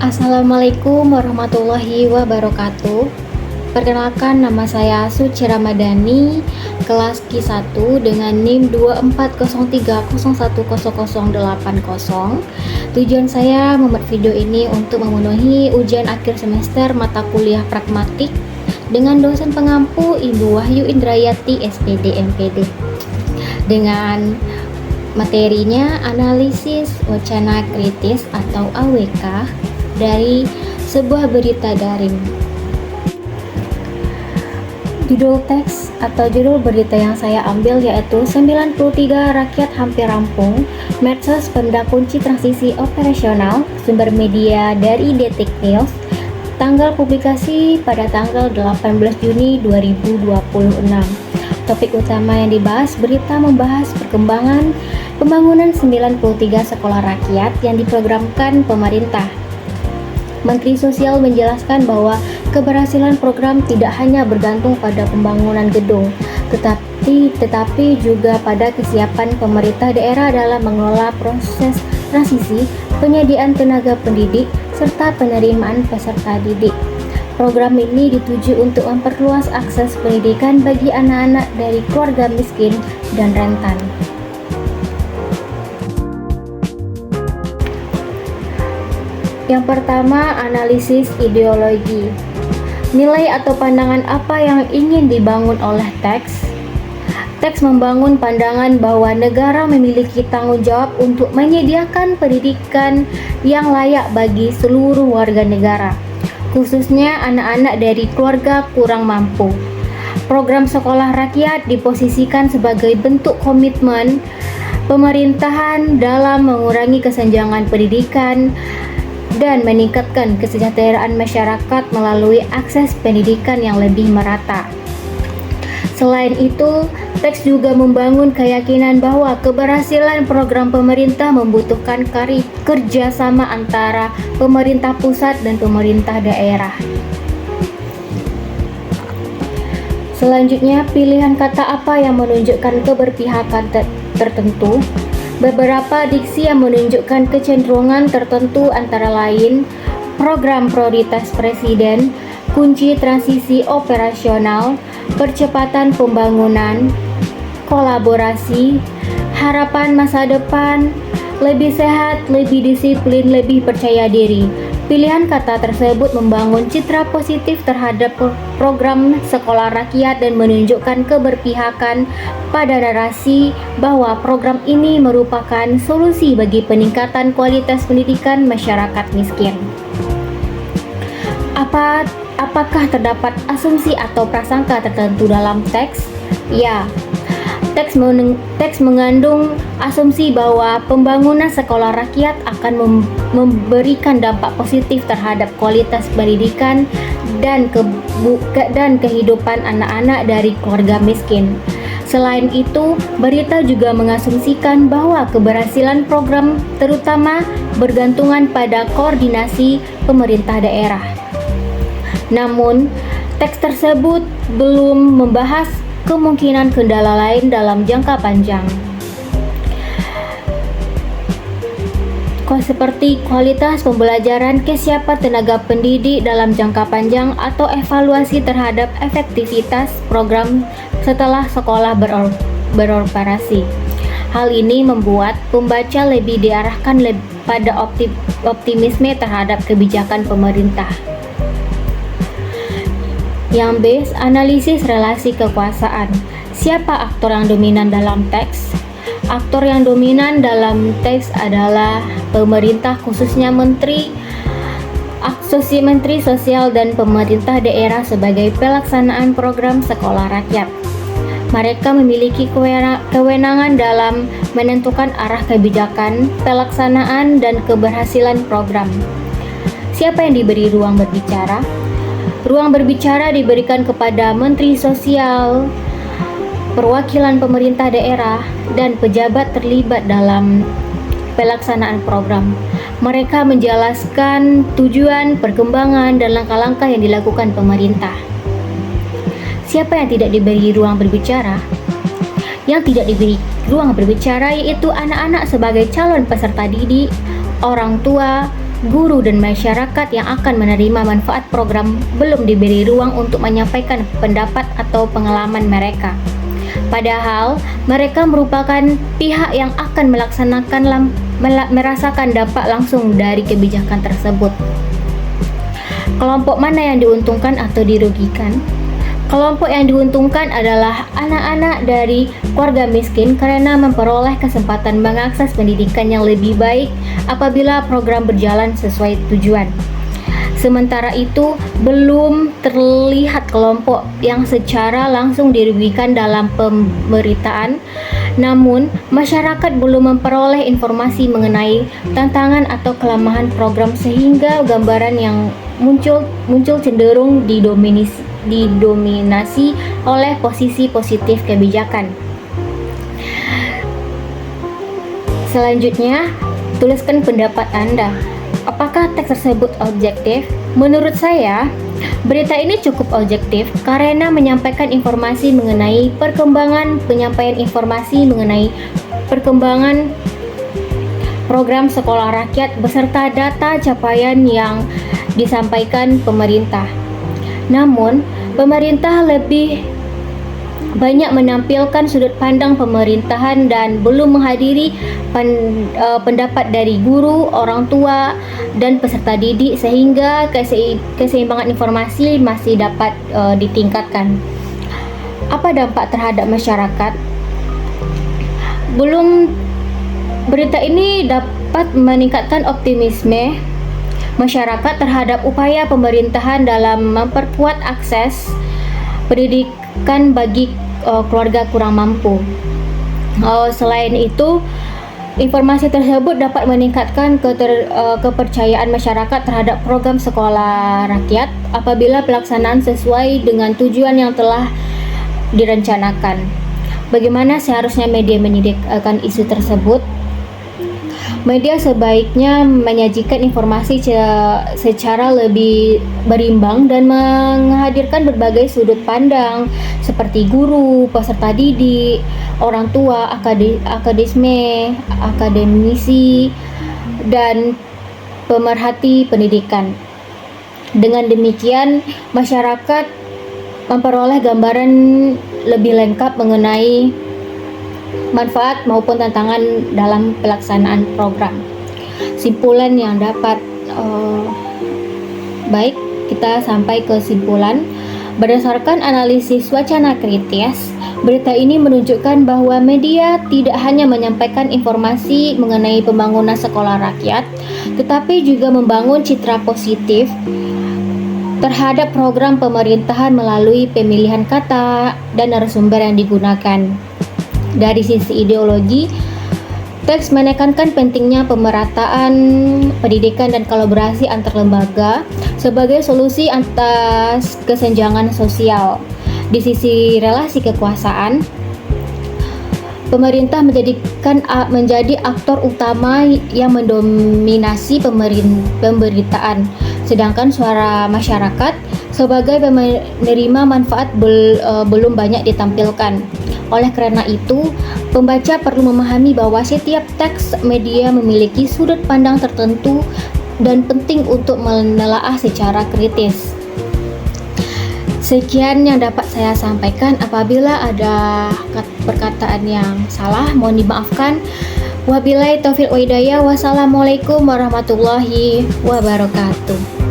Assalamualaikum warahmatullahi wabarakatuh. Perkenalkan, nama saya Suci Ramadhani, kelas Q1 dengan NIM 2403010080. Tujuan saya membuat video ini untuk memenuhi ujian akhir semester mata kuliah pragmatik dengan dosen pengampu Ibu Wahyu Indrayati SPD MPD. Dengan materinya analisis wacana kritis atau AWK dari sebuah berita daring. Judul teks atau judul berita yang saya ambil yaitu 93 rakyat hampir rampung, medsos benda kunci transisi operasional, sumber media dari Detik News, tanggal publikasi pada tanggal 18 Juni 2026. Topik utama yang dibahas, berita membahas perkembangan pembangunan 93 sekolah rakyat yang diprogramkan pemerintah. Menteri Sosial menjelaskan bahwa keberhasilan program tidak hanya bergantung pada pembangunan gedung, tetapi juga pada kesiapan pemerintah daerah dalam mengelola proses transisi, penyediaan tenaga pendidik, serta penerimaan peserta didik. Program ini dituju untuk memperluas akses pendidikan bagi anak-anak dari keluarga miskin dan rentan. Yang pertama, analisis ideologi. Nilai atau pandangan apa yang ingin dibangun oleh teks? Teks membangun pandangan bahwa negara memiliki tanggung jawab untuk menyediakan pendidikan yang layak bagi seluruh warga negara, khususnya anak-anak dari keluarga kurang mampu. Program sekolah rakyat diposisikan sebagai bentuk komitmen pemerintahan dalam mengurangi kesenjangan pendidikan dan meningkatkan kesejahteraan masyarakat melalui akses pendidikan yang lebih merata. Selain itu, teks juga membangun keyakinan bahwa keberhasilan program pemerintah membutuhkan kerjasama antara pemerintah pusat dan pemerintah daerah. Selanjutnya, pilihan kata apa yang menunjukkan keberpihakan tertentu. Beberapa diksi yang menunjukkan kecenderungan tertentu antara lain program prioritas presiden, kunci transisi operasional, percepatan pembangunan, kolaborasi, harapan masa depan, lebih sehat, lebih disiplin, lebih percaya diri. Pilihan kata tersebut membangun citra positif terhadap program sekolah rakyat dan menunjukkan keberpihakan pada narasi bahwa program ini merupakan solusi bagi peningkatan kualitas pendidikan masyarakat miskin. Apakah terdapat asumsi atau prasangka tertentu dalam teks? Ya. Teks mengandung asumsi bahwa pembangunan sekolah rakyat akan memberikan dampak positif terhadap kualitas pendidikan dan kehidupan anak-anak dari keluarga miskin. Selain itu, berita juga mengasumsikan bahwa keberhasilan program terutama bergantungan pada koordinasi pemerintah daerah. Namun, teks tersebut belum membahas kemungkinan kendala lain dalam jangka panjang, seperti kualitas pembelajaran, kesiapan tenaga pendidik dalam jangka panjang, atau evaluasi terhadap efektivitas program setelah sekolah beroperasi. Hal ini membuat pembaca lebih diarahkan pada optimisme terhadap kebijakan pemerintah. Yang B, analisis relasi kekuasaan. Siapa aktor yang dominan dalam teks? Aktor yang dominan dalam teks adalah pemerintah, khususnya Menteri Sosial dan pemerintah daerah sebagai pelaksanaan program sekolah rakyat. Mereka memiliki kewenangan dalam menentukan arah kebijakan, pelaksanaan, dan keberhasilan program. Siapa yang diberi ruang berbicara? Ruang berbicara diberikan kepada Menteri Sosial, perwakilan pemerintah daerah, dan pejabat terlibat dalam pelaksanaan program. Mereka menjelaskan tujuan, perkembangan, dan langkah-langkah yang dilakukan pemerintah. Siapa yang tidak diberi ruang berbicara? Yang tidak diberi ruang berbicara yaitu anak-anak sebagai calon peserta didik, orang tua, guru dan masyarakat yang akan menerima manfaat program belum diberi ruang untuk menyampaikan pendapat atau pengalaman mereka. Padahal mereka merupakan pihak yang akan merasakan dampak langsung dari kebijakan tersebut. Kelompok mana yang diuntungkan atau dirugikan? Kelompok yang diuntungkan adalah anak-anak dari keluarga miskin karena memperoleh kesempatan mengakses pendidikan yang lebih baik apabila program berjalan sesuai tujuan. Sementara itu, belum terlihat kelompok yang secara langsung dirugikan dalam pemberitaan. Namun, masyarakat belum memperoleh informasi mengenai tantangan atau kelemahan program sehingga gambaran yang muncul cenderung didominasi oleh posisi positif kebijakan. Selanjutnya, tuliskan pendapat Anda. Apakah teks tersebut objektif? Menurut saya, berita ini cukup objektif karena menyampaikan informasi mengenai perkembangan program sekolah rakyat beserta data capaian yang disampaikan pemerintah. Namun, pemerintah lebih banyak menampilkan sudut pandang pemerintahan dan belum menghadiri pendapat dari guru, orang tua, dan peserta didik sehingga keseimbangan informasi masih dapat ditingkatkan. Apa dampak terhadap masyarakat? Berita ini dapat meningkatkan optimisme masyarakat terhadap upaya pemerintahan dalam memperkuat akses pendidikan bagi keluarga kurang mampu. Selain itu, informasi tersebut dapat meningkatkan kepercayaan masyarakat terhadap program sekolah rakyat apabila pelaksanaan sesuai dengan tujuan yang telah direncanakan. Bagaimana seharusnya media menyediakan isu tersebut? Media sebaiknya menyajikan informasi secara lebih berimbang dan menghadirkan berbagai sudut pandang seperti guru, peserta didik, orang tua, akademisi, dan pemerhati pendidikan. Dengan demikian, masyarakat memperoleh gambaran lebih lengkap mengenai manfaat maupun tantangan dalam pelaksanaan program. Simpulan yang dapat baik, kita sampai ke simpulan. Berdasarkan analisis wacana kritis, berita ini menunjukkan bahwa media tidak hanya menyampaikan informasi mengenai pembangunan sekolah rakyat, tetapi juga membangun citra positif terhadap program pemerintahan melalui pemilihan kata dan narasumber yang digunakan. Dari sisi ideologi, teks menekankan pentingnya pemerataan pendidikan dan kolaborasi antar lembaga sebagai solusi atas kesenjangan sosial. Di sisi relasi kekuasaan, pemerintah menjadi aktor utama yang mendominasi pemberitaan, sedangkan suara masyarakat sebagai penerima manfaat belum banyak ditampilkan. Oleh karena itu, pembaca perlu memahami bahwa setiap teks media memiliki sudut pandang tertentu dan penting untuk menelaah secara kritis. Sekian yang dapat saya sampaikan. Apabila ada perkataan yang salah, mohon dimaafkan. Wabillahi taufiq wa hidayah. Wassalamualaikum warahmatullahi wabarakatuh.